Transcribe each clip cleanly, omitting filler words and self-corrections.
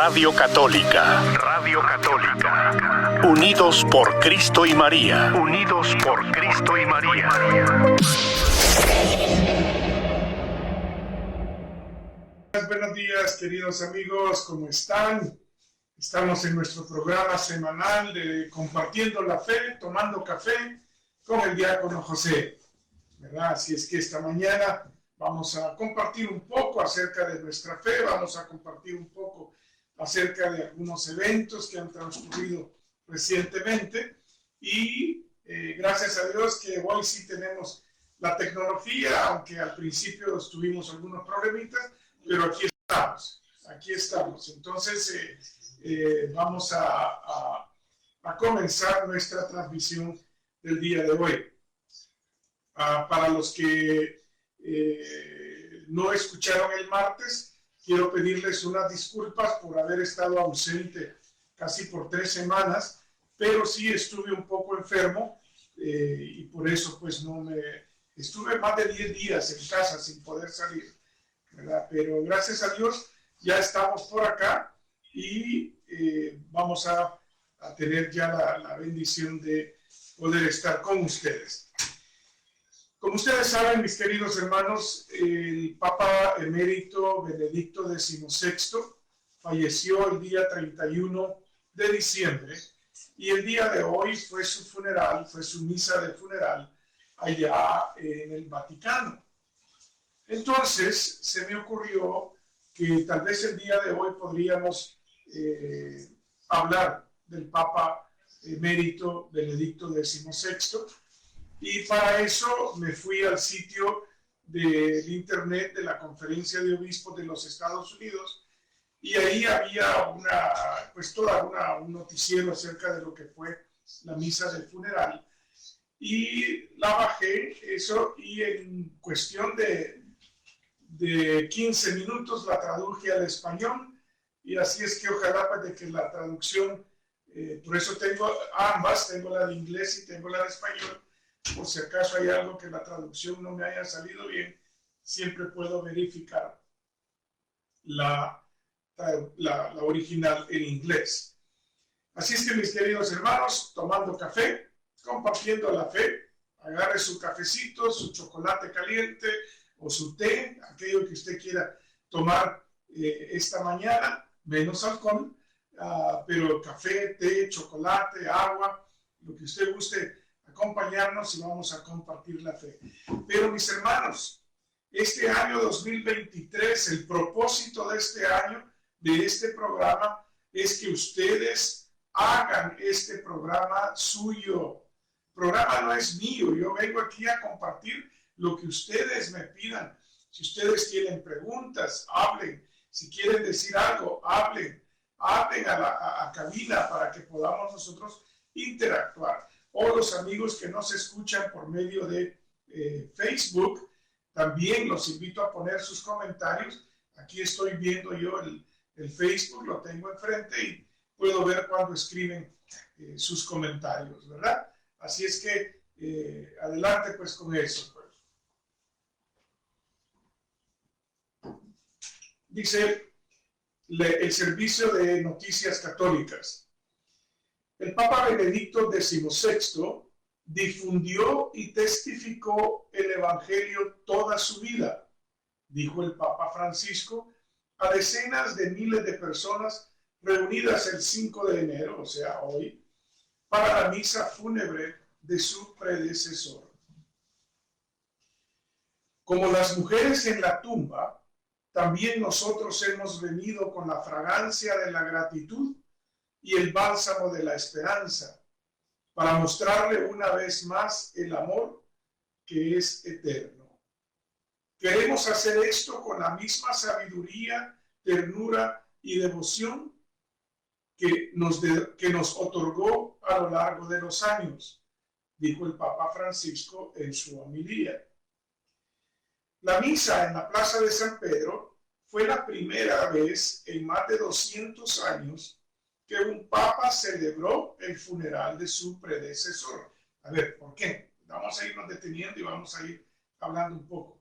Radio Católica. Radio Católica. Unidos por Cristo y María. Unidos por Cristo y María. Buenos días, queridos amigos, ¿cómo están? Estamos en nuestro programa semanal de Compartiendo la Fe, Tomando Café con el diácono José, ¿verdad? Así es que esta mañana vamos a compartir un poco acerca de nuestra fe, vamos a compartir un poco acerca de algunos eventos que han transcurrido recientemente y gracias a Dios que hoy sí tenemos la tecnología, aunque al principio tuvimos algunos problemitas, pero aquí estamos. Entonces vamos a comenzar nuestra transmisión del día de hoy. Para los que no escucharon el martes, quiero pedirles unas disculpas por haber estado ausente casi por 3 semanas, pero sí estuve un poco enfermo y por eso pues estuve más de 10 días en casa sin poder salir, ¿verdad? Pero gracias a Dios ya estamos por acá y vamos a tener ya la bendición de poder estar con ustedes. Como ustedes saben, mis queridos hermanos, el Papa Emérito Benedicto XVI falleció el día 31 de diciembre y el día de hoy fue su funeral, fue su misa de funeral allá en el Vaticano. Entonces, se me ocurrió que tal vez el día de hoy podríamos hablar del Papa Emérito Benedicto XVI. Y para eso me fui al sitio del internet de la Conferencia de Obispos de los Estados Unidos y ahí había un noticiero acerca de lo que fue la misa del funeral. Y la bajé eso y en cuestión de 15 minutos la traduje al español y así es que ojalá pues, de que la traducción, por eso tengo ambas, tengo la de inglés y tengo la de español. Por si acaso hay algo que la traducción no me haya salido bien, siempre puedo verificar la original en inglés. Así es que mis queridos hermanos, tomando café, compartiendo la fe, agarre su cafecito, su chocolate caliente o su té, aquello que usted quiera tomar esta mañana, menos alcohol, pero café, té, chocolate, agua, lo que usted guste acompañarnos y vamos a compartir la fe. Pero mis hermanos, este año 2023, el propósito de este año, de este programa, es que ustedes hagan este programa suyo. El programa no es mío, yo vengo aquí a compartir lo que ustedes me pidan. Si ustedes tienen preguntas, hablen. Si quieren decir algo, hablen a cabina para que podamos nosotros interactuar. O los amigos que nos escuchan por medio de Facebook, también los invito a poner sus comentarios. Aquí estoy viendo yo el Facebook, lo tengo enfrente y puedo ver cuando escriben sus comentarios, ¿verdad? Así es que adelante pues con eso. Pues. Dice el Servicio de Noticias Católicas. El Papa Benedicto XVI difundió y testificó el Evangelio toda su vida, dijo el Papa Francisco a decenas de miles de personas reunidas el 5 de enero, o sea, hoy, para la misa fúnebre de su predecesor. Como las mujeres en la tumba, también nosotros hemos venido con la fragancia de la gratitud y el bálsamo de la esperanza, para mostrarle una vez más el amor que es eterno. Queremos hacer esto con la misma sabiduría, ternura y devoción que nos otorgó a lo largo de los años, dijo el Papa Francisco en su homilía. La misa en la Plaza de San Pedro fue la primera vez en más de 200 años que un papa celebró el funeral de su predecesor. A ver, ¿por qué? Vamos a irnos deteniendo y vamos a ir hablando un poco.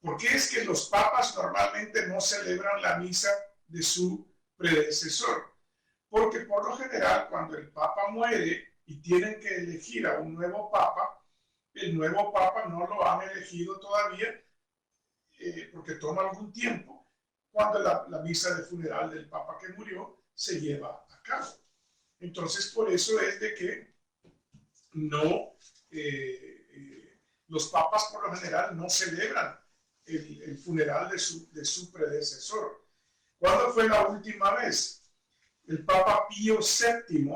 ¿Por qué es que los papas normalmente no celebran la misa de su predecesor. Porque por lo general, cuando el Papa muere y tienen que elegir a un nuevo Papa, el nuevo Papa no lo han elegido todavía porque toma algún tiempo cuando la misa de funeral del Papa que murió se lleva a cabo. Entonces, por eso es de que no, los papas por lo general no celebran el funeral de su predecesor. ¿Cuándo fue la última vez? El Papa Pío VII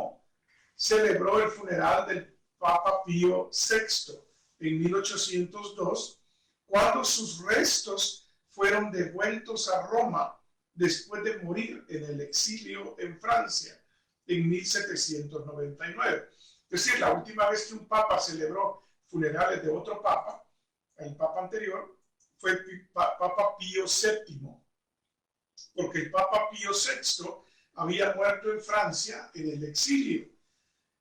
celebró el funeral del Papa Pío VI en 1802, cuando sus restos fueron devueltos a Roma después de morir en el exilio en Francia en 1799. Es decir, la última vez que un papa celebró funerales de otro papa, el papa anterior, fue el Papa Pío VII, porque el Papa Pío VI había muerto en Francia en el exilio.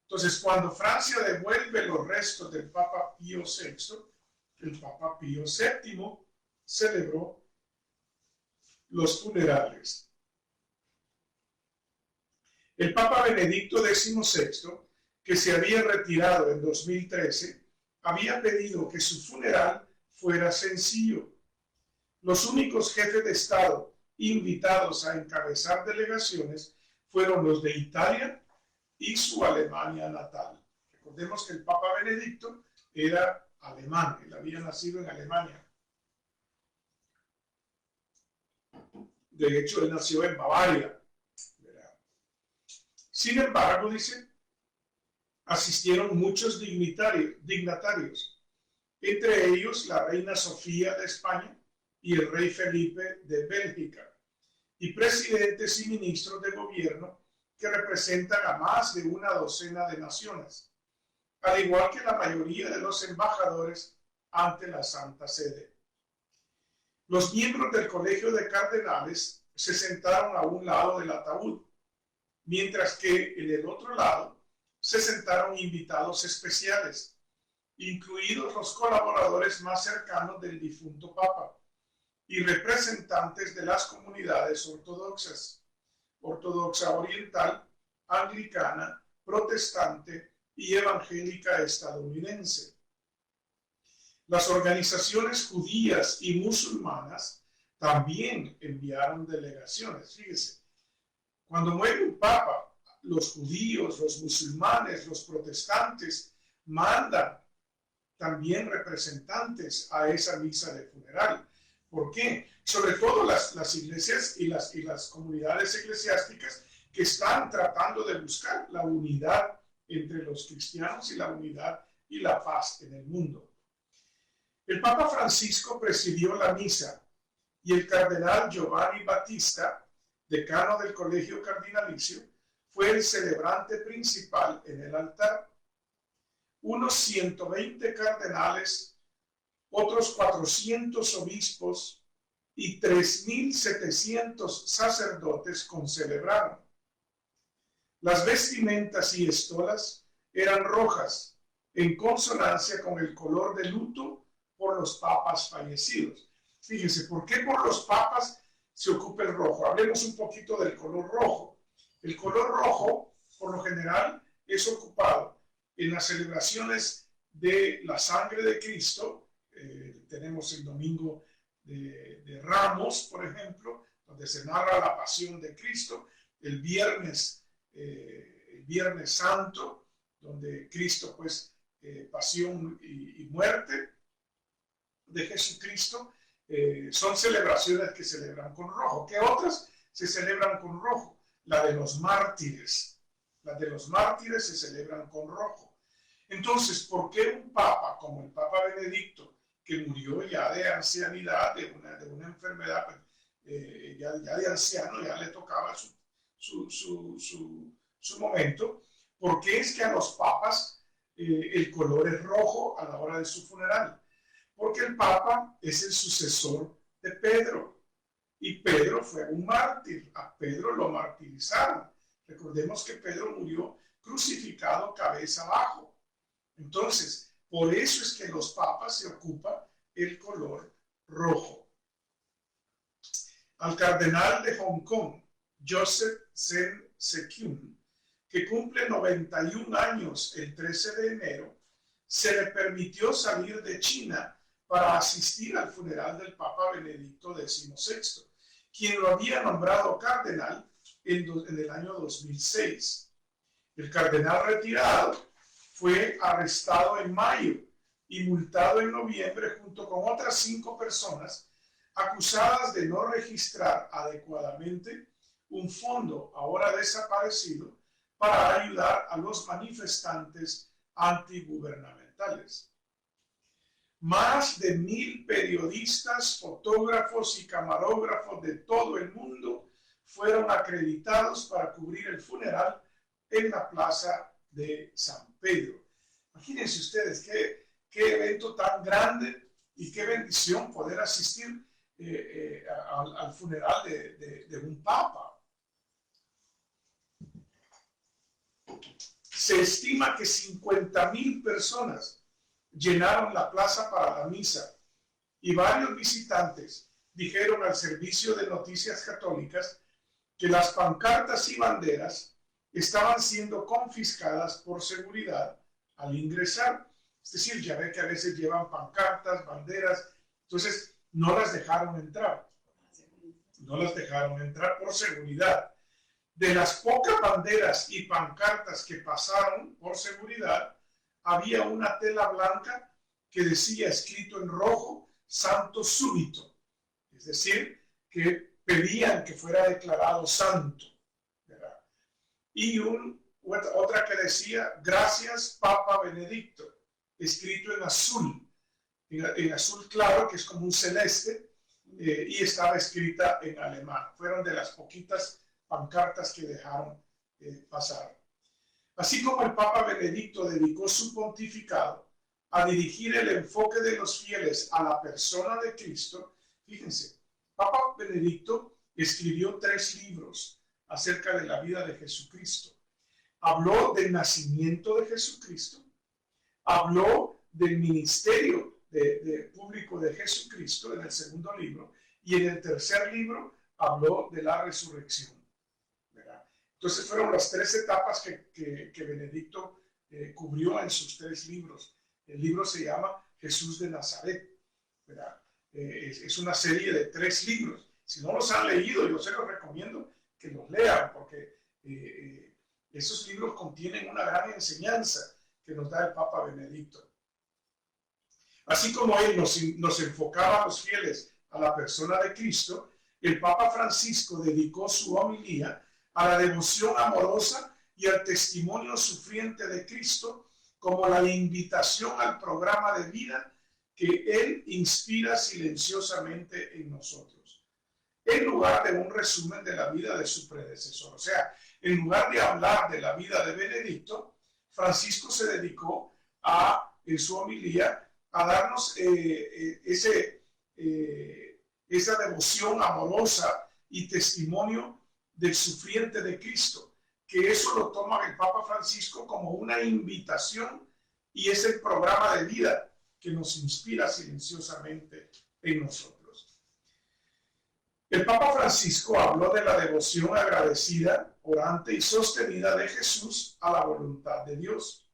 Entonces, cuando Francia devuelve los restos del Papa Pío VI, el Papa Pío VII celebró los funerales. El Papa Benedicto XVI, que se había retirado en 2013, había pedido que su funeral fuera sencillo. Los únicos jefes de Estado invitados a encabezar delegaciones fueron los de Italia y su Alemania natal. Recordemos que el Papa Benedicto era alemán, él había nacido en Alemania. De hecho, él nació en Bavaria. Sin embargo, dice, asistieron muchos dignatarios, entre ellos la reina Sofía de España y el rey Felipe de Bélgica, y presidentes y ministros de gobierno que representan a más de una docena de naciones, al igual que la mayoría de los embajadores ante la Santa Sede. Los miembros del Colegio de Cardenales se sentaron a un lado del ataúd, mientras que en el otro lado se sentaron invitados especiales, incluidos los colaboradores más cercanos del difunto Papa y representantes de las comunidades ortodoxas, ortodoxa oriental, anglicana, protestante y evangélica estadounidense. Las organizaciones judías y musulmanas también enviaron delegaciones. Fíjese, cuando muere un papa, los judíos, los musulmanes, los protestantes mandan también representantes a esa misa de funeral. ¿Por qué? Sobre todo las iglesias y las comunidades eclesiásticas que están tratando de buscar la unidad entre los cristianos y la unidad y la paz en el mundo. El Papa Francisco presidió la misa y el cardenal Giovanni Battista, decano del Colegio Cardinalicio, fue el celebrante principal en el altar. Unos 120 cardenales, otros 400 obispos y 3.700 sacerdotes concelebraron. Las vestimentas y estolas eran rojas, en consonancia con el color de luto por los papas fallecidos. Fíjense, ¿por qué por los papas se ocupa el rojo? Hablemos un poquito del color rojo. El color rojo, por lo general, es ocupado en las celebraciones de la sangre de Cristo. Tenemos el domingo de Ramos, por ejemplo, donde se narra la pasión de Cristo. El Viernes Santo, donde Cristo, pues, pasión y muerte de Jesucristo. Son celebraciones que celebran con rojo. ¿Qué otras se celebran con rojo? La de los mártires. Las de los mártires se celebran con rojo. Entonces, ¿por qué un papa como el Papa Benedicto, que murió ya de ancianidad, de una enfermedad, ya de anciano, ya le tocaba su momento? ¿Por qué es que a los papas el color es rojo a la hora de su funeral? Porque el Papa es el sucesor de Pedro. Y Pedro fue un mártir. A Pedro lo martirizaron. Recordemos que Pedro murió crucificado cabeza abajo. Entonces, por eso es que los papas se ocupa el color rojo. Al cardenal de Hong Kong, Joseph Sen Sekyun, que cumple 91 años el 13 de enero, se le permitió salir de China para asistir al funeral del Papa Benedicto XVI, quien lo había nombrado cardenal en el año 2006. El cardenal retirado fue arrestado en mayo y multado en noviembre junto con otras 5 personas acusadas de no registrar adecuadamente un fondo ahora desaparecido para ayudar a los manifestantes antigubernamentales. Más de 1000 periodistas, fotógrafos y camarógrafos de todo el mundo fueron acreditados para cubrir el funeral en la plaza de San Pedro. Imagínense ustedes qué evento tan grande y qué bendición poder asistir al funeral de un papa. Se estima que 50,000 personas llenaron la plaza para la misa y varios visitantes dijeron al servicio de noticias católicas que las pancartas y banderas estaban siendo confiscadas por seguridad al ingresar. Es decir, ya ve que a veces llevan pancartas, banderas, entonces no las dejaron entrar. No las dejaron entrar por seguridad. De las pocas banderas y pancartas que pasaron por seguridad, había una tela blanca que decía, escrito en rojo, santo súbito. Es decir, que pedían que fuera declarado santo, ¿verdad? Y otra que decía, gracias Papa Benedicto, escrito en azul claro, que es como un celeste, y estaba escrita en alemán. Fueron de las poquitas pancartas que dejaron pasar. Así como el Papa Benedicto dedicó su pontificado a dirigir el enfoque de los fieles a la persona de Cristo, fíjense, Papa Benedicto escribió 3 libros acerca de la vida de Jesucristo. Habló del nacimiento de Jesucristo, habló del ministerio público de Jesucristo en el segundo libro, y en el tercer libro habló de la resurrección. Entonces fueron las 3 etapas que Benedicto cubrió en sus 3 libros. El libro se llama Jesús de Nazaret, ¿verdad? Es una serie de 3 libros. Si no los han leído, yo se los recomiendo que los lean, porque esos libros contienen una gran enseñanza que nos da el Papa Benedicto. Así como él nos enfocaba a los fieles a la persona de Cristo, el Papa Francisco dedicó su homilía a la devoción amorosa y al testimonio sufriente de Cristo como la invitación al programa de vida que Él inspira silenciosamente en nosotros, en lugar de un resumen de la vida de su predecesor. O sea, en lugar de hablar de la vida de Benedicto, Francisco se dedicó en su homilía a darnos esa devoción amorosa y testimonio del sufriente de Cristo, que eso lo toma el Papa Francisco como una invitación y es el programa de vida que nos inspira silenciosamente en nosotros. El Papa Francisco habló de la devoción agradecida, orante y sostenida de Jesús a la voluntad de Dios.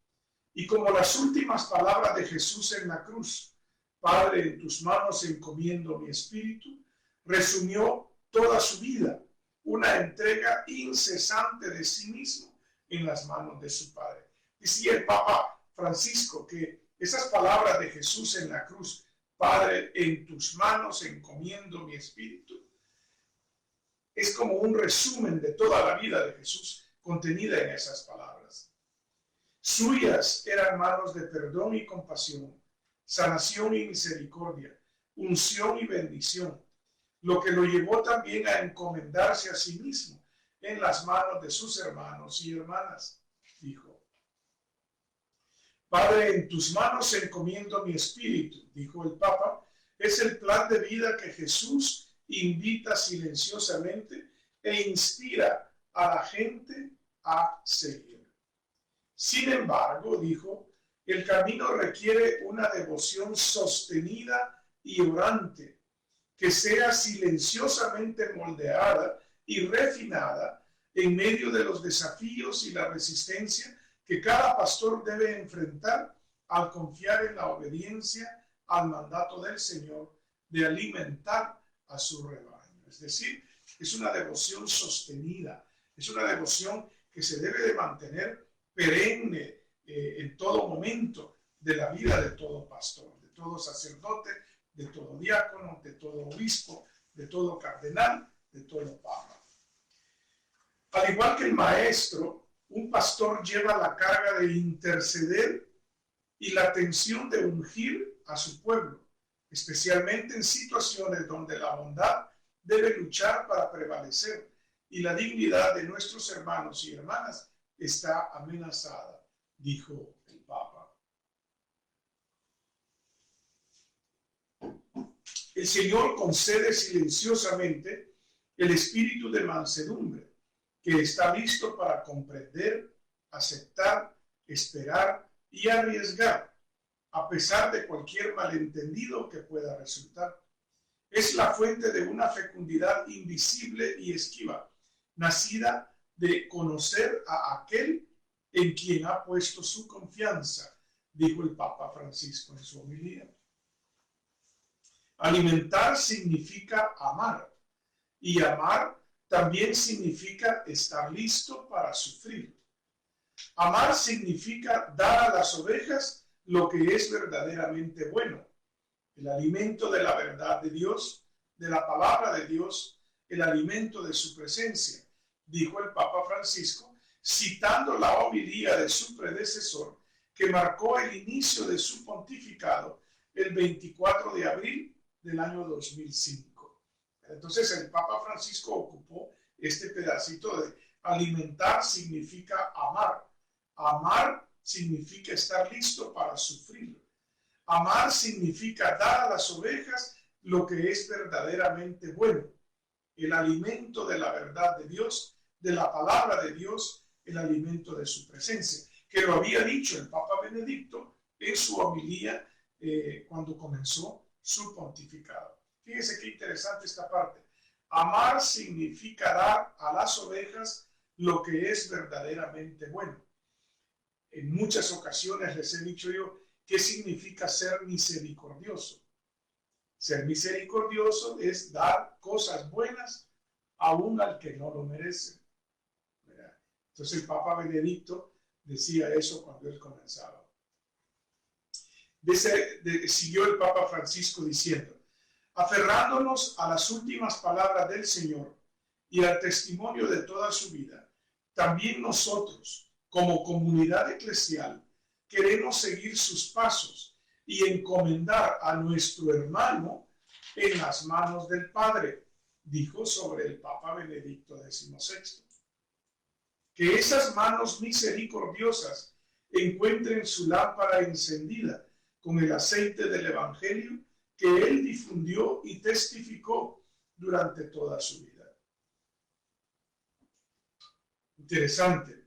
Y como las últimas palabras de Jesús en la cruz, Padre, en tus manos encomiendo mi espíritu, resumió toda su vida, una entrega incesante de sí mismo en las manos de su Padre. Decía el Papa Francisco que esas palabras de Jesús en la cruz, Padre, en tus manos encomiendo mi espíritu, es como un resumen de toda la vida de Jesús contenida en esas palabras. Suyas eran manos de perdón y compasión, sanación y misericordia, unción y bendición, lo que lo llevó también a encomendarse a sí mismo en las manos de sus hermanos y hermanas. Dijo, Padre, en tus manos encomiendo mi espíritu, dijo el Papa, es el plan de vida que Jesús invita silenciosamente e inspira a la gente a seguir. Sin embargo, dijo, el camino requiere una devoción sostenida y orante, que sea silenciosamente moldeada y refinada en medio de los desafíos y la resistencia que cada pastor debe enfrentar al confiar en la obediencia al mandato del Señor de alimentar a su rebaño. Es decir, es una devoción sostenida, es una devoción que se debe de mantener perenne en todo momento de la vida de todo pastor, de todo sacerdote, de todo diácono, de todo obispo, de todo cardenal, de todo papa. Al igual que el maestro, un pastor lleva la carga de interceder y la tensión de ungir a su pueblo, especialmente en situaciones donde la bondad debe luchar para prevalecer y la dignidad de nuestros hermanos y hermanas está amenazada, dijo el Papa. El Señor concede silenciosamente el espíritu de mansedumbre, que está listo para comprender, aceptar, esperar y arriesgar, a pesar de cualquier malentendido que pueda resultar. Es la fuente de una fecundidad invisible y esquiva, nacida de conocer a aquel en quien ha puesto su confianza, dijo el Papa Francisco en su homilía. Alimentar significa amar, y amar también significa estar listo para sufrir. Amar significa dar a las ovejas lo que es verdaderamente bueno, el alimento de la verdad de Dios, de la palabra de Dios, el alimento de su presencia, dijo el Papa Francisco, citando la homilía de su predecesor, que marcó el inicio de su pontificado el 24 de abril del año 2005. Entonces el Papa Francisco ocupó este pedacito de alimentar significa amar. Amar significa estar listo para sufrir. Amar significa dar a las ovejas lo que es verdaderamente bueno, el alimento de la verdad de Dios, de la palabra de Dios, el alimento de su presencia, que lo había dicho el Papa Benedicto en su homilía cuando comenzó su pontificado. Fíjense qué interesante esta parte. Amar significa dar a las ovejas lo que es verdaderamente bueno. En muchas ocasiones les he dicho yo qué significa ser misericordioso. Ser misericordioso es dar cosas buenas aún al que no lo merece. Entonces el Papa Benedicto decía eso cuando él comenzaba. Siguió el Papa Francisco diciendo, aferrándonos a las últimas palabras del Señor y al testimonio de toda su vida, también nosotros, como comunidad eclesial, queremos seguir sus pasos y encomendar a nuestro hermano en las manos del Padre, dijo sobre el Papa Benedicto XVI. Que esas manos misericordiosas encuentren su lámpara encendida con el aceite del Evangelio que él difundió y testificó durante toda su vida. Interesante.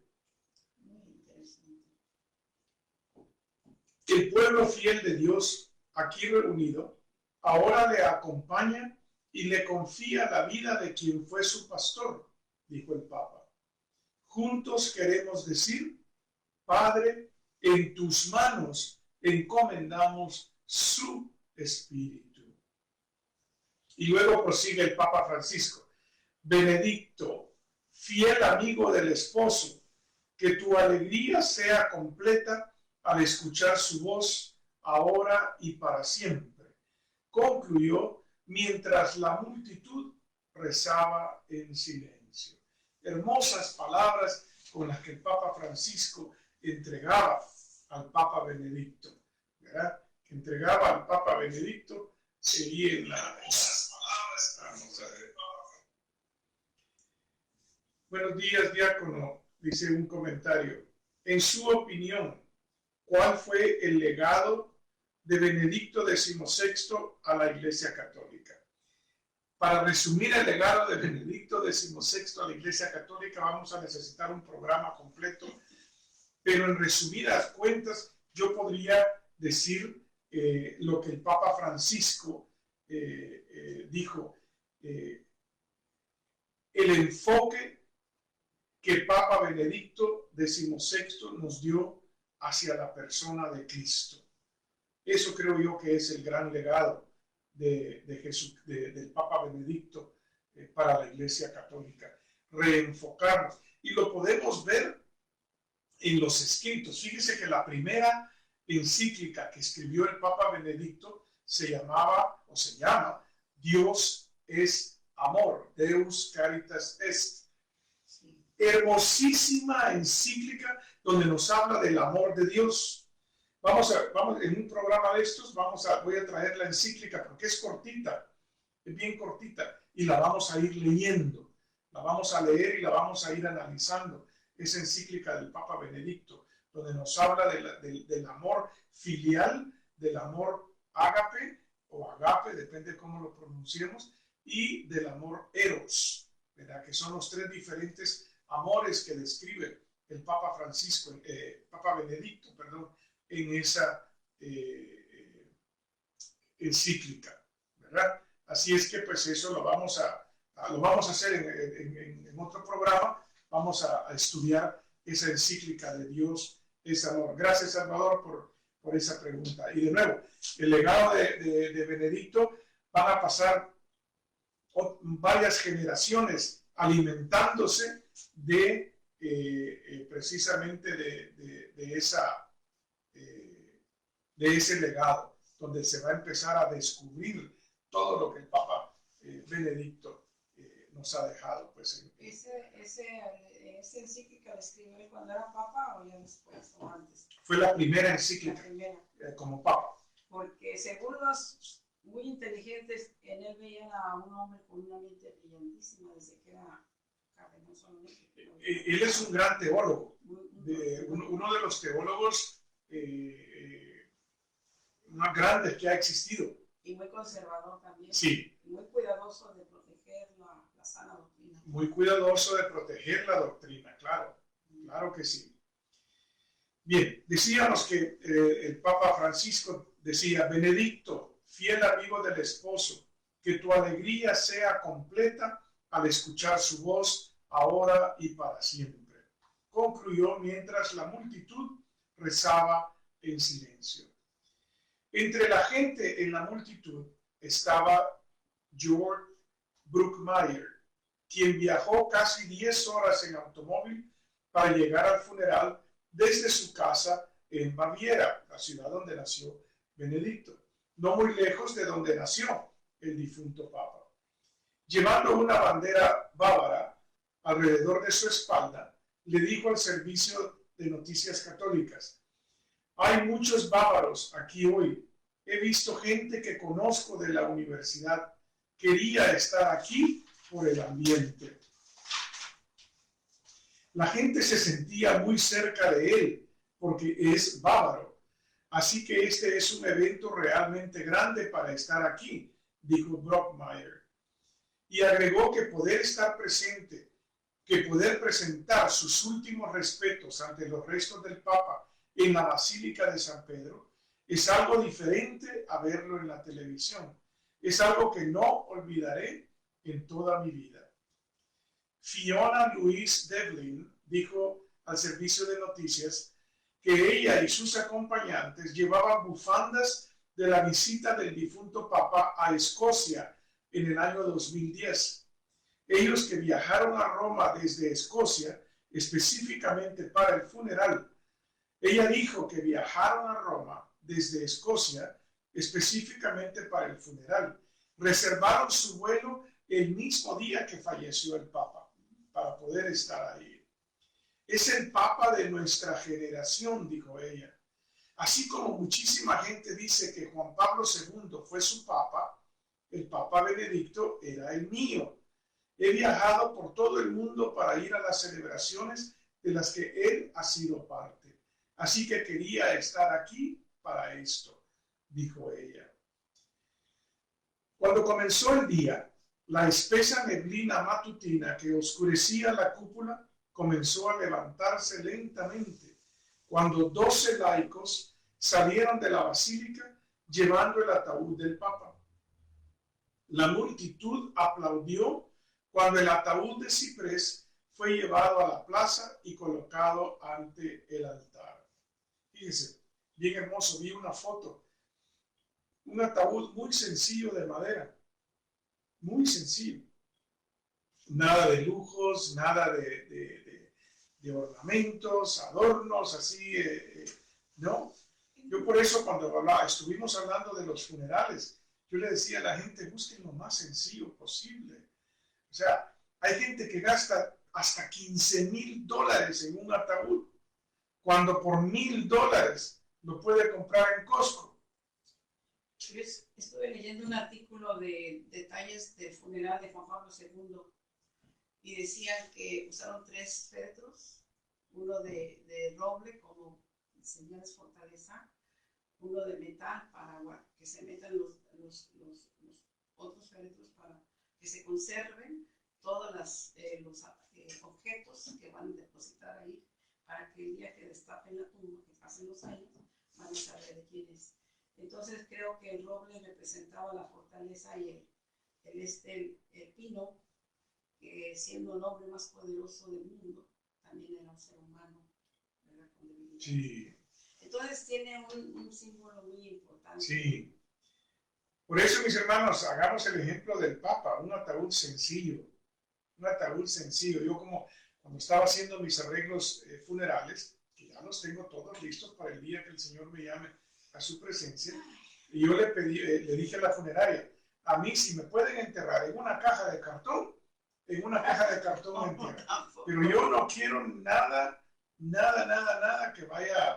El pueblo fiel de Dios, aquí reunido, ahora le acompaña y le confía la vida de quien fue su pastor, dijo el Papa. Juntos queremos decir, Padre, en tus manos encomendamos su espíritu. Y luego prosigue el Papa Francisco. Benedicto, fiel amigo del esposo, que tu alegría sea completa al escuchar su voz ahora y para siempre. Concluyó mientras la multitud rezaba en silencio. Hermosas palabras con las que el Papa Francisco entregaba al Papa Benedicto, ¿verdad? Que entregaba al Papa Benedicto seguía en las palabras. Vamos a ver. Buenos días, diácono, dice un comentario. En su opinión, ¿cuál fue el legado de Benedicto XVI a la Iglesia Católica? Para resumir el legado de Benedicto XVI a la Iglesia Católica vamos a necesitar un programa completo, pero en resumidas cuentas yo podría decir lo que el Papa Francisco dijo. el enfoque que Papa Benedicto XVI nos dio hacia la persona de Cristo. Eso creo yo que es el gran legado del Papa Benedicto para la Iglesia Católica. Reenfocarnos. Y lo podemos ver en los escritos. Fíjese que la primera encíclica que escribió el Papa Benedicto se llama Dios es amor, Deus Caritas Est. Hermosísima encíclica donde nos habla del amor de Dios. Vamos en un programa de estos, voy a traer la encíclica porque es cortita, es bien cortita, y la vamos a ir leyendo, la vamos a leer y la vamos a ir analizando. Esa encíclica del Papa Benedicto, donde nos habla del amor filial, del amor ágape o agape, depende de cómo lo pronunciemos, y del amor eros, ¿verdad? Que son los tres diferentes amores que describe el Papa Benedicto, en esa encíclica, ¿verdad? Así es que pues eso lo vamos a hacer en otro programa. Vamos a estudiar esa encíclica de Dios es amor. Gracias, Salvador, por esa pregunta. Y de nuevo, el legado de Benedicto van a pasar varias generaciones alimentándose precisamente de ese legado, donde se va a empezar a descubrir todo lo que el Papa Benedicto nos ha dejado. Pues, ¿Esa encíclica la escribió él cuando era papa o ya después o antes? Fue la primera encíclica como papa. Porque según los muy inteligentes, en él veían a un hombre con una mente brillantísima desde que era carrenoso. Él es un gran teólogo, uno de los teólogos más grandes que ha existido. Y muy conservador también. Sí. Y muy cuidadoso de proteger la sana doctrina. Muy cuidadoso de proteger la doctrina, claro que sí. Bien, decíamos que el Papa Francisco decía: Benedicto, fiel amigo del esposo, que tu alegría sea completa al escuchar su voz ahora y para siempre. Concluyó mientras la multitud rezaba en silencio. Entre la gente en la multitud estaba George Bruckmayer, quien viajó casi 10 horas en automóvil para llegar al funeral desde su casa en Baviera, la ciudad donde nació Benedicto, no muy lejos de donde nació el difunto Papa. Llevando una bandera bávara alrededor de su espalda, le dijo al servicio de Noticias Católicas: hay muchos bávaros aquí hoy. He visto gente que conozco de la universidad. Quería estar aquí por el ambiente. La gente se sentía muy cerca de él porque es bávaro. Así que este es un evento realmente grande para estar aquí, dijo Bruckmayer. Y agregó que poder estar presente, que poder presentar sus últimos respetos ante los restos del Papa en la Basílica de San Pedro es algo diferente a verlo en la televisión. Es algo que no olvidaré en toda mi vida. Fiona Louise Devlin dijo al servicio de noticias que ella y sus acompañantes llevaban bufandas de la visita del difunto Papa a Escocia en el año 2010. Ellos que viajaron a Roma desde Escocia específicamente para el funeral. Ella dijo que viajaron a Roma desde Escocia específicamente para el funeral. Reservaron su vuelo el mismo día que falleció el Papa para poder estar ahí. Es el Papa de nuestra generación, dijo ella. Así como muchísima gente dice que Juan Pablo II fue su Papa, el Papa Benedicto era el mío. He viajado por todo el mundo para ir a las celebraciones de las que él ha sido parte. Así que quería estar aquí para esto, dijo ella. Cuando comenzó el día, la espesa neblina matutina que oscurecía la cúpula comenzó a levantarse lentamente cuando 12 laicos salieron de la basílica llevando el ataúd del Papa. La multitud aplaudió cuando el ataúd de ciprés fue llevado a la plaza y colocado ante el altar. Fíjense, bien hermoso, vi una foto, un ataúd muy sencillo de madera, muy sencillo. Nada de lujos, nada de ornamentos, adornos, así, ¿no? Yo por eso cuando estuvimos hablando de los funerales, yo le decía a la gente, busquen lo más sencillo posible. O sea, hay gente que gasta hasta $15,000 en un ataúd, cuando por $1,000 lo puede comprar en Costco. Yo estuve leyendo un artículo de detalles del funeral de Juan Pablo II y decían que usaron 3 féretros, uno de roble como señal de fortaleza, uno de metal para que se metan los otros féretros para que se conserven todos los objetos que van a depositar ahí, para que el día que destapen la tumba, que pasen los años, van a saber de quién es. Entonces creo que el roble representaba la fortaleza y el pino, que siendo el hombre más poderoso del mundo, también era un ser humano, ¿verdad? Con debilidad. Sí. Entonces tiene un símbolo muy importante. Sí. Por eso, mis hermanos, hagamos el ejemplo del Papa, un ataúd sencillo. Un ataúd sencillo. Yo como cuando estaba haciendo mis arreglos funerales, que ya los tengo todos listos para el día que el Señor me llame a su presencia, y yo le dije a la funeraria, a mí si me pueden enterrar en una caja de cartón, me entierran. Pero yo no quiero nada que vaya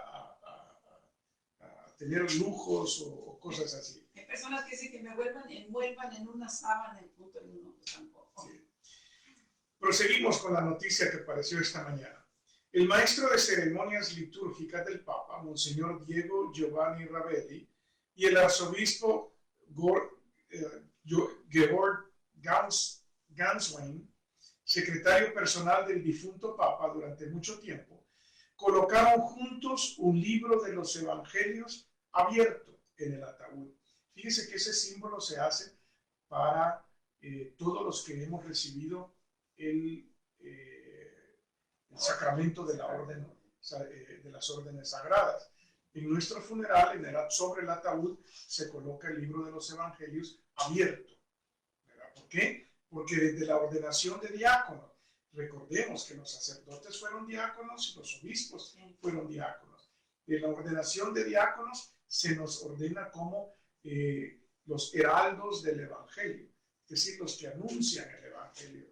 a tener lujos o cosas así. Hay personas que dicen que me envuelvan en una sábana, en punto de uno, pues tampoco. Sí. Proseguimos con la noticia que apareció esta mañana. El maestro de ceremonias litúrgicas del Papa, Monseñor Diego Giovanni Ravelli, y el arzobispo Georg Ganswein, secretario personal del difunto Papa durante mucho tiempo, colocaron juntos un libro de los evangelios abierto en el ataúd. Fíjese que ese símbolo se hace para todos los que hemos recibido el sacramento de la orden, de las órdenes sagradas. En nuestro funeral, sobre el ataúd, se coloca el libro de los evangelios abierto. ¿Verdad? ¿Por qué? Porque desde la ordenación de diáconos, recordemos que los sacerdotes fueron diáconos y los obispos fueron diáconos. En la ordenación de diáconos se nos ordena como los heraldos del evangelio, es decir, los que anuncian el evangelio.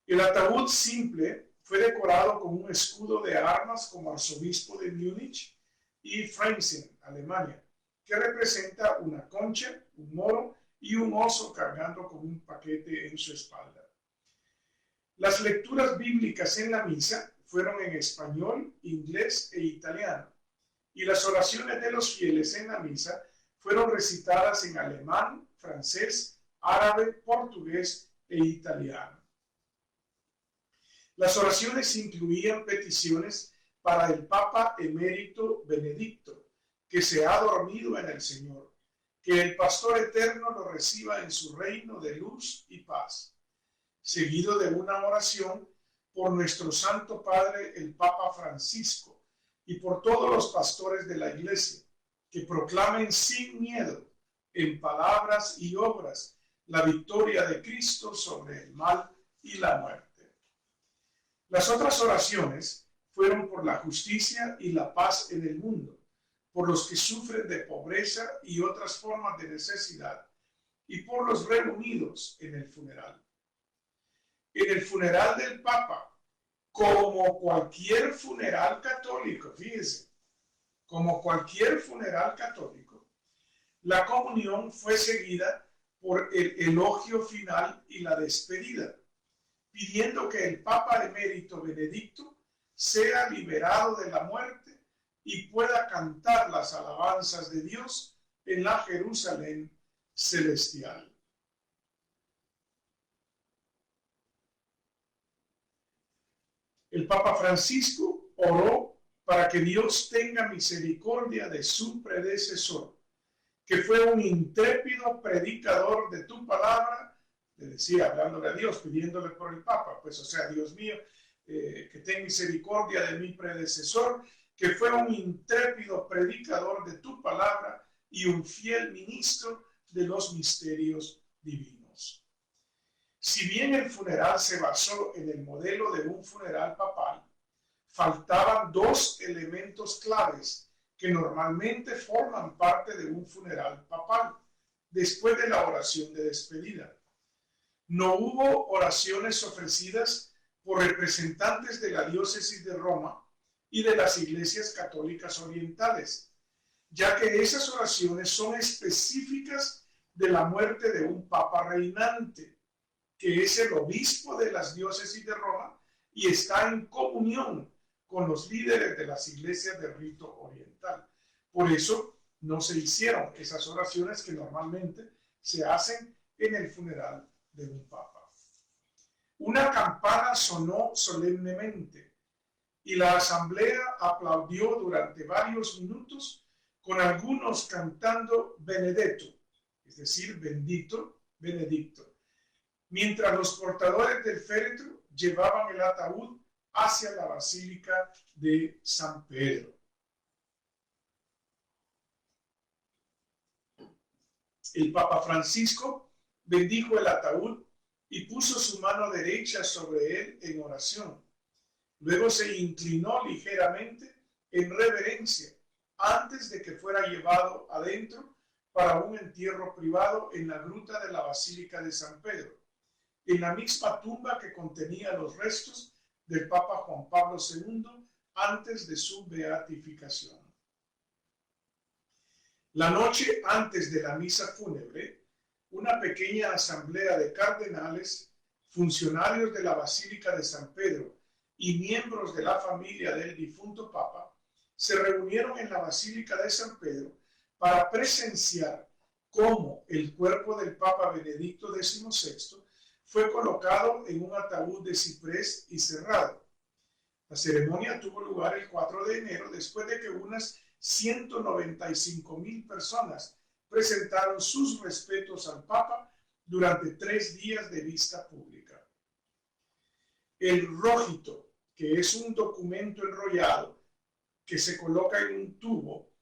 El ataúd simple fue decorado con un escudo de armas como arzobispo de Múnich y Freising, Alemania, que representa una concha, un moro y un oso cargando con un paquete en su espalda. Las lecturas bíblicas en la misa fueron en español, inglés e italiano, y las oraciones de los fieles en la misa fueron recitadas en alemán, francés, árabe, portugués e italiano. Las oraciones incluían peticiones para el Papa emérito Benedicto, que se ha dormido en el Señor, que el Pastor Eterno lo reciba en su reino de luz y paz, seguido de una oración por nuestro Santo Padre el Papa Francisco y por todos los pastores de la Iglesia, que proclamen sin miedo, en palabras y obras, la victoria de Cristo sobre el mal y la muerte. Las otras oraciones fueron por la justicia y la paz en el mundo, por los que sufren de pobreza y otras formas de necesidad, y por los reunidos en el funeral. En el funeral del Papa, como cualquier funeral católico, fíjense, como cualquier funeral católico, la comunión fue seguida por el elogio final y la despedida, pidiendo que el Papa emérito Benedicto sea liberado de la muerte y pueda cantar las alabanzas de Dios en la Jerusalén celestial. El Papa Francisco oró para que Dios tenga misericordia de su predecesor, que fue un intrépido predicador de tu palabra le decía, hablándole a Dios, pidiéndole por el Papa, pues o sea, Dios mío, que ten misericordia de mi predecesor, que fue un intrépido predicador de tu palabra y un fiel ministro de los misterios divinos. Si bien el funeral se basó en el modelo de un funeral papal, faltaban dos elementos claves que normalmente forman parte de un funeral papal después de la oración de despedida. No hubo oraciones ofrecidas por representantes de la diócesis de Roma y de las iglesias católicas orientales, ya que esas oraciones son específicas de la muerte de un papa reinante, que es el obispo de las diócesis de Roma y está en comunión con los líderes de las iglesias del rito oriental. Por eso no se hicieron esas oraciones que normalmente se hacen en el funeral de un papa. Una campana sonó solemnemente y la asamblea aplaudió durante varios minutos, con algunos cantando Benedetto, es decir, bendito, benedicto, mientras los portadores del féretro llevaban el ataúd hacia la Basílica de San Pedro. El Papa Francisco bendijo el ataúd y puso su mano derecha sobre él en oración. Luego se inclinó ligeramente en reverencia antes de que fuera llevado adentro para un entierro privado en la gruta de la Basílica de San Pedro, en la misma tumba que contenía los restos del Papa Juan Pablo II antes de su beatificación. La noche antes de la misa fúnebre, una pequeña asamblea de cardenales, funcionarios de la Basílica de San Pedro y miembros de la familia del difunto Papa se reunieron en la Basílica de San Pedro para presenciar cómo el cuerpo del Papa Benedicto XVI fue colocado en un ataúd de ciprés y cerrado. La ceremonia tuvo lugar el 4 de enero después de que unas 195,000 personas presentaron sus respetos al Papa durante 3 días de vista pública. El rogito, que es un documento enrollado que se coloca en un tubo,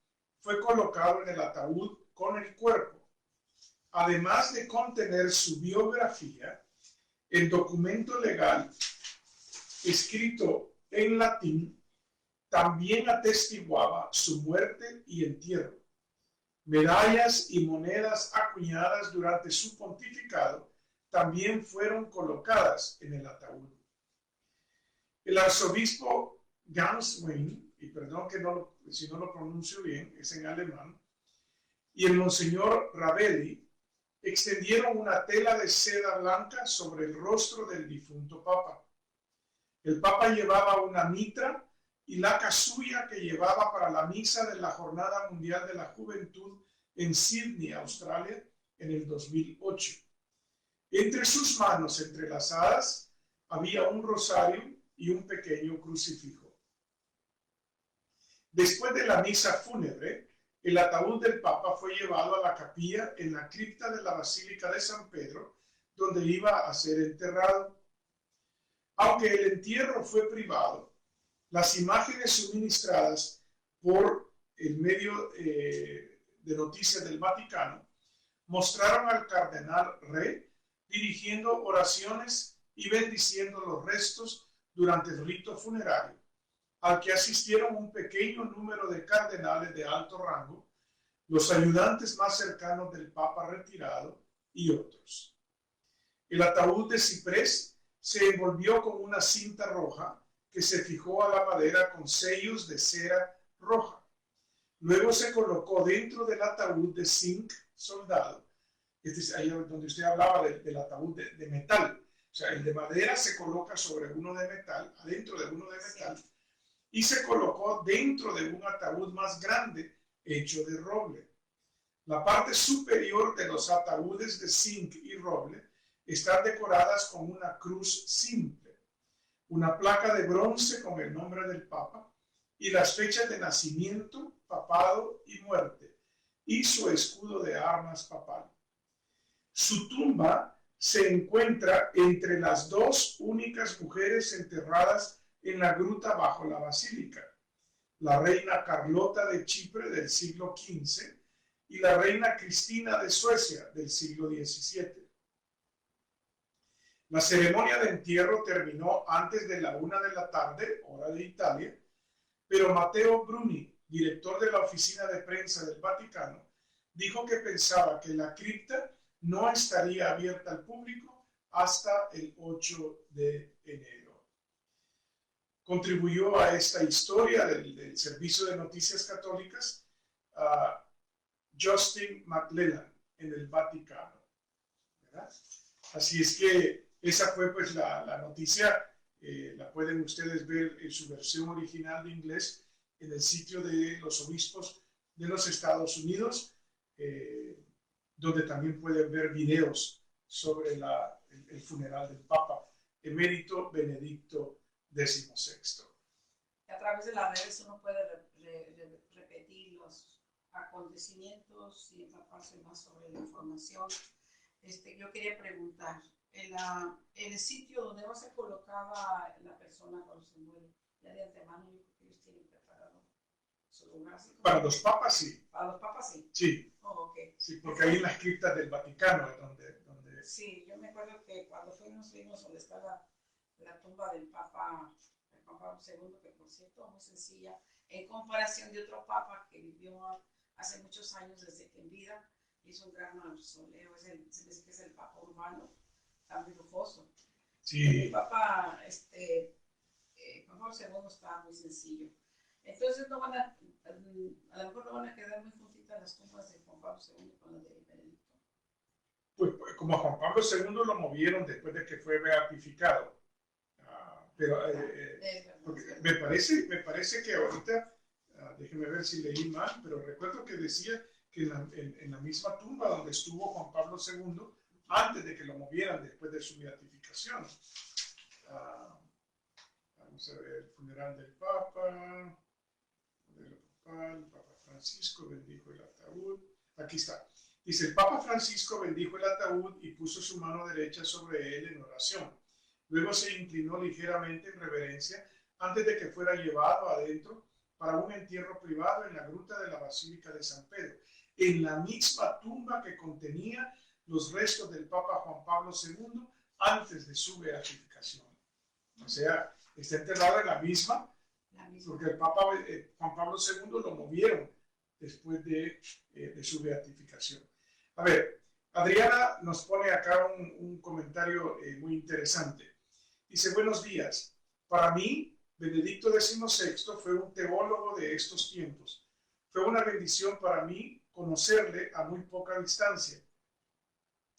fue colocado en el ataúd con el cuerpo. Además de contener su biografía, el documento legal, escrito en latín, también atestiguaba su muerte y entierro. Medallas y monedas acuñadas durante su pontificado también fueron colocadas en el ataúd. El arzobispo Ganswein, y perdón que si no lo pronuncio bien, es en alemán, y el monseñor Ravelli extendieron una tela de seda blanca sobre el rostro del difunto papa. El papa llevaba una mitra y la casulla que llevaba para la misa de la Jornada Mundial de la Juventud en Sydney, Australia, en el 2008. Entre sus manos entrelazadas había un rosario y un pequeño crucifijo. Después de la misa fúnebre, el ataúd del Papa fue llevado a la capilla en la cripta de la Basílica de San Pedro, donde iba a ser enterrado. Aunque el entierro fue privado, las imágenes suministradas por el medio de noticias del Vaticano mostraron al cardenal Re dirigiendo oraciones y bendiciendo los restos durante el rito funerario, al que asistieron un pequeño número de cardenales de alto rango, los ayudantes más cercanos del Papa retirado y otros. El ataúd de ciprés se envolvió con una cinta roja que se fijó a la madera con sellos de cera roja. Luego se colocó dentro del ataúd de zinc soldado. Este es ahí donde usted hablaba del ataúd de metal. O sea, el de madera se coloca sobre uno de metal, adentro de uno de metal, y se colocó dentro de un ataúd más grande hecho de roble. La parte superior de los ataúdes de zinc y roble están decoradas con una cruz simple, una placa de bronce con el nombre del Papa y las fechas de nacimiento, papado y muerte, y su escudo de armas papal. Su tumba se encuentra entre las dos únicas mujeres enterradas en la gruta bajo la basílica: la reina Carlota de Chipre del siglo XV y la reina Cristina de Suecia del siglo XVII. La ceremonia de entierro terminó antes de la 1 de la tarde, hora de Italia, pero Matteo Bruni, director de la oficina de prensa del Vaticano, dijo que pensaba que la cripta no estaría abierta al público hasta el 8 de enero. Contribuyó a esta historia del Servicio de Noticias Católicas Justin McLellan en el Vaticano, ¿verdad? Así es que esa fue pues la noticia. La pueden ustedes ver en su versión original de inglés en el sitio de los obispos de los Estados Unidos, donde también pueden ver videos sobre el funeral del Papa emérito Benedicto XVI. A través de las redes uno puede repetir los acontecimientos y empaparse más sobre la información. Yo quería preguntar, en el sitio donde va a ser colocada la persona cuando se muere, ya de antemano yo creo que ellos tienen preparado su lugar. Para los papas sí. Para los papas sí. Sí. Oh, okay. Sí, porque ahí en las criptas del Vaticano es donde... Sí, yo me acuerdo que cuando fuimos donde está la tumba del Papa II, que por cierto muy sencilla, en comparación de otro Papa que vivió hace muchos años desde que en vida hizo un gran mausoleo, se dice que es el Papa Urbano, tan lujoso. Sí. El Papa Juan Pablo II está muy sencillo. Entonces a lo mejor no van a quedar muy juntitas las tumbas de Juan Pablo II con las de Benedicto. Pues como a Juan Pablo II lo movieron después de que fue beatificado. Pero me parece que ahorita, déjeme ver si leí mal, pero recuerdo que decía que en la misma tumba donde estuvo Juan Pablo II, antes de que lo movieran después de su beatificación. Vamos a ver, el funeral del Papa, el Papa Francisco bendijo el ataúd. Aquí está. Dice, el Papa Francisco bendijo el ataúd y puso su mano derecha sobre él en oración. Luego se inclinó ligeramente en reverencia antes de que fuera llevado adentro para un entierro privado en la gruta de la Basílica de San Pedro, en la misma tumba que contenía los restos del Papa Juan Pablo II antes de su beatificación. O sea, está enterrado en la misma, porque el Papa Juan Pablo II lo movieron después de su beatificación. A ver, Adriana nos pone acá un comentario muy interesante. Dice, buenos días. Para mí, Benedicto XVI fue un teólogo de estos tiempos. Fue una bendición para mí conocerle a muy poca distancia.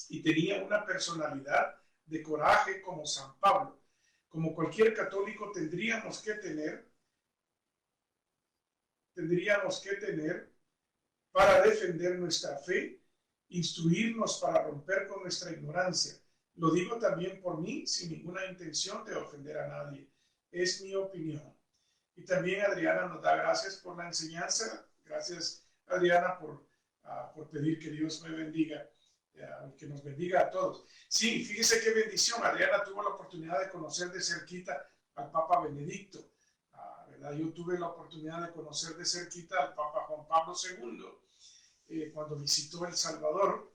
Y tenía una personalidad de coraje como San Pablo. Como cualquier católico tendríamos que tener para defender nuestra fe, instruirnos para romper con nuestra ignorancia. Lo digo también por mí, sin ninguna intención de ofender a nadie. Es mi opinión. Y también Adriana nos da gracias por la enseñanza. Gracias, Adriana, por pedir que Dios me bendiga, que nos bendiga a todos. Sí, fíjese qué bendición. Adriana tuvo la oportunidad de conocer de cerquita al Papa Benedicto. ¿Verdad? Yo tuve la oportunidad de conocer de cerquita al Papa Juan Pablo II cuando visitó El Salvador.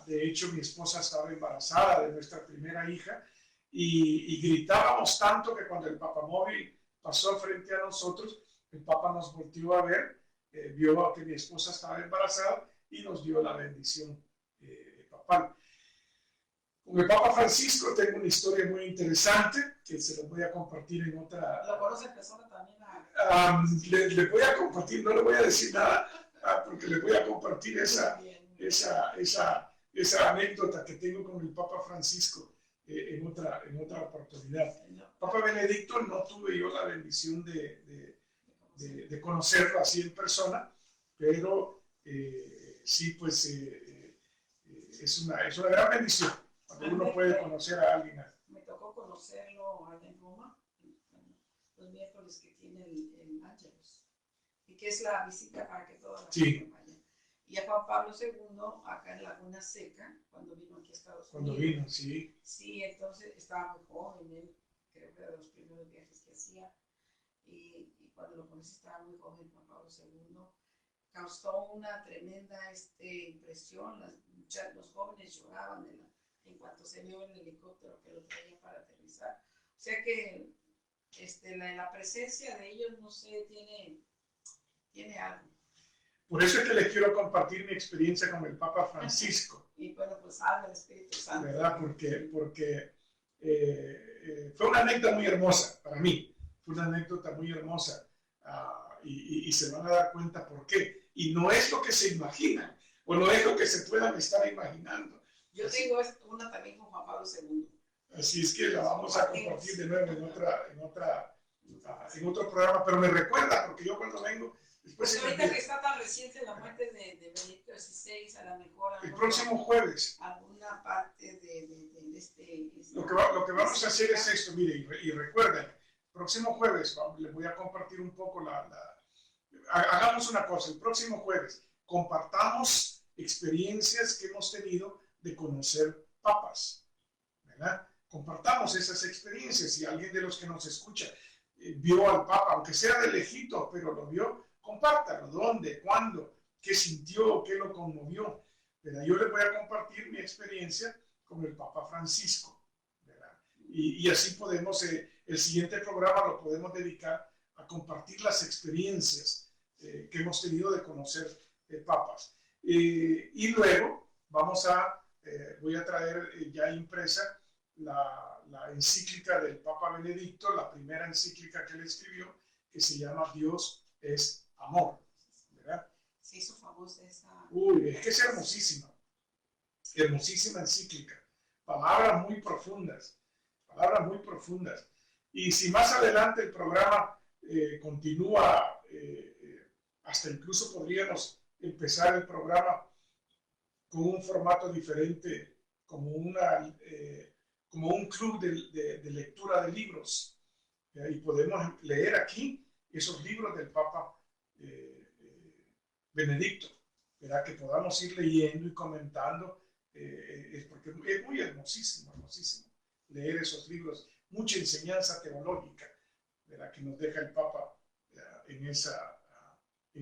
De hecho, mi esposa estaba embarazada de nuestra primera hija y gritábamos tanto que cuando el papamóvil pasó frente a nosotros, el Papa nos volteó a ver, vio que mi esposa estaba embarazada y nos dio la bendición papal. Con el Papa Francisco tengo una historia muy interesante que se los voy a compartir en otra... ¿Lo conoce en persona también? Le voy a compartir, no le voy a decir nada, porque le voy a compartir esa anécdota que tengo con el Papa Francisco en otra oportunidad. Papa Benedicto no tuve yo la bendición de conocerlo así en persona, pero sí, pues es una gran bendición cuando uno puede conocer a alguien. Me tocó conocerlo allá en Roma, los miércoles que tiene el Ángelus, y que es la visita para que toda la gente vaya. Y a Juan Pablo II, acá en Laguna Seca, cuando vino aquí a Estados Unidos. Cuando vino, sí. Sí, entonces estaba muy joven, él creo que era de los primeros viajes que hacía. Y cuando lo conocí estaba muy joven Juan Pablo II. Causó una tremenda impresión. Los jóvenes lloraban en cuanto se vio el helicóptero que lo traía para aterrizar. O sea que la presencia de ellos, no sé, tiene algo. Por eso es que les quiero compartir mi experiencia con el Papa Francisco. Y bueno, pues habla el Espíritu Santo. ¿Verdad? Porque fue una anécdota muy hermosa para mí. Fue una anécdota muy hermosa. Y se van a dar cuenta por qué. Y no es lo que se imaginan, o no es lo que se puedan estar imaginando. Yo tengo una también con Juan Pablo II. Así es que la vamos a compartir de nuevo en otro programa, pero me recuerda, porque yo cuando vengo... Pues ahorita que está tan reciente la muerte de Benedicto XVI, a lo mejor... El próximo jueves. Alguna parte de Lo que vamos a hacer es esto, mire, y recuerden, próximo jueves les voy a compartir un poco hagamos una cosa, el próximo jueves compartamos experiencias que hemos tenido de conocer papas, ¿verdad? Compartamos esas experiencias. Si alguien de los que nos escucha vio al Papa, aunque sea de lejito, pero lo vio, compártalo. ¿Dónde? ¿Cuándo? ¿Qué sintió? ¿Qué lo conmovió? ¿Verdad? Yo les voy a compartir mi experiencia con el Papa Francisco, ¿verdad? Y así podemos, el siguiente programa lo podemos dedicar a compartir las experiencias que hemos tenido de conocer papas. Y luego voy a traer ya impresa la encíclica del Papa Benedicto, la primera encíclica que él escribió, que se llama Dios es amor, ¿verdad? Se hizo famosa esa... Es que es hermosísima encíclica, palabras muy profundas. Y si más adelante el programa continúa, hasta incluso podríamos empezar el programa con un formato diferente, como un club de lectura de libros, y podemos leer aquí esos libros del Papa Benedicto, ¿verdad? Que podamos ir leyendo y comentando, porque es muy hermosísimo leer esos libros, mucha enseñanza teológica, ¿verdad? Que nos deja el Papa en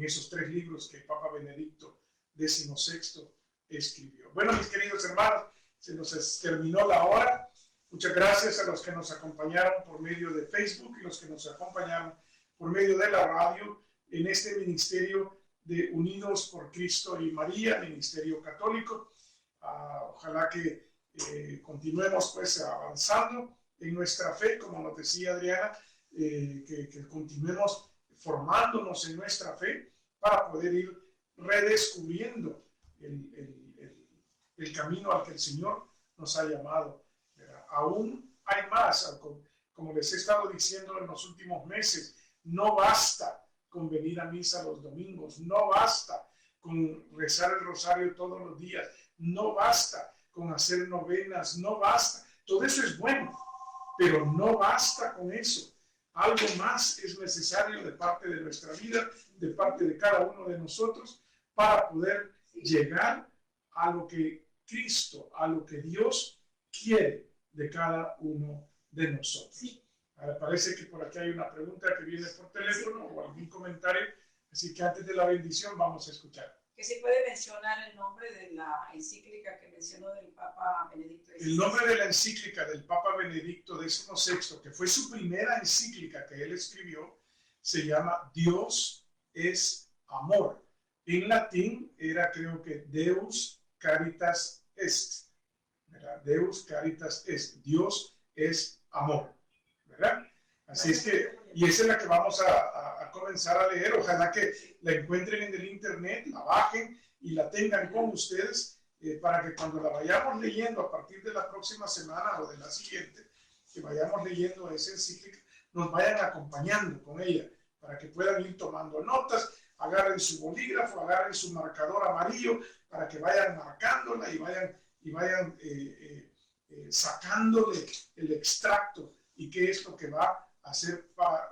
esos 3 libros que el Papa Benedicto XVI escribió. Bueno, mis queridos hermanos, se nos terminó la hora. Muchas gracias a los que nos acompañaron por medio de Facebook y los que nos acompañaron por medio de la radio en este ministerio de Unidos por Cristo y María, ministerio católico. Ojalá que continuemos pues avanzando en nuestra fe, como nos decía Adriana, que continuemos formándonos en nuestra fe para poder ir redescubriendo el camino al que el Señor nos ha llamado. Aún hay más, como les he estado diciendo en los últimos meses, no basta con venir a misa los domingos, no basta con rezar el rosario todos los días, no basta con hacer novenas, no basta. Todo eso es bueno, pero no basta con eso. Algo más es necesario de parte de nuestra vida, de parte de cada uno de nosotros, para poder llegar a lo que Cristo, a lo que Dios quiere de cada uno de nosotros. Sí. Ahora parece que por aquí hay una pregunta que viene por teléfono o algún comentario, así que antes de la bendición vamos a escuchar. Que se puede mencionar el nombre de la encíclica que mencionó del Papa Benedicto XVI. El nombre de la encíclica del Papa Benedicto XVI, que fue su primera encíclica que él escribió, se llama Dios es amor. En latín era, creo que, Deus Caritas Est. ¿Verdad? Deus Caritas Est. Dios es amor. ¿Verdad? Así es que, y esa es la que vamos a comenzar a leer. Ojalá que la encuentren en el internet, la bajen y la tengan con ustedes para que cuando la vayamos leyendo a partir de la próxima semana o de la siguiente, que vayamos leyendo esa encíclica, nos vayan acompañando con ella para que puedan ir tomando notas, agarren su bolígrafo, agarren su marcador amarillo para que vayan marcándola y vayan sacándole el extracto y qué es lo que va a hacer para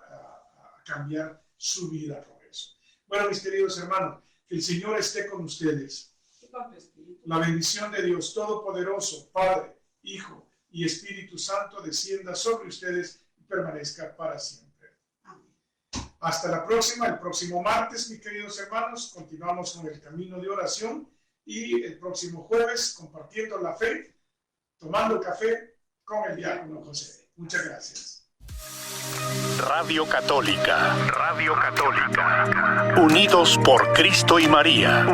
cambiar su vida con eso. Bueno, mis queridos hermanos, Que el Señor esté con ustedes. Y con tu espíritu. La bendición de Dios Todopoderoso, Padre, Hijo y Espíritu Santo descienda sobre ustedes y permanezca para siempre. Amén. Hasta la próxima, el próximo martes, mis queridos hermanos, continuamos con el camino de oración y el próximo jueves compartiendo la fe, tomando café con el diácono José. Muchas gracias. Radio Católica. Unidos por Cristo y María.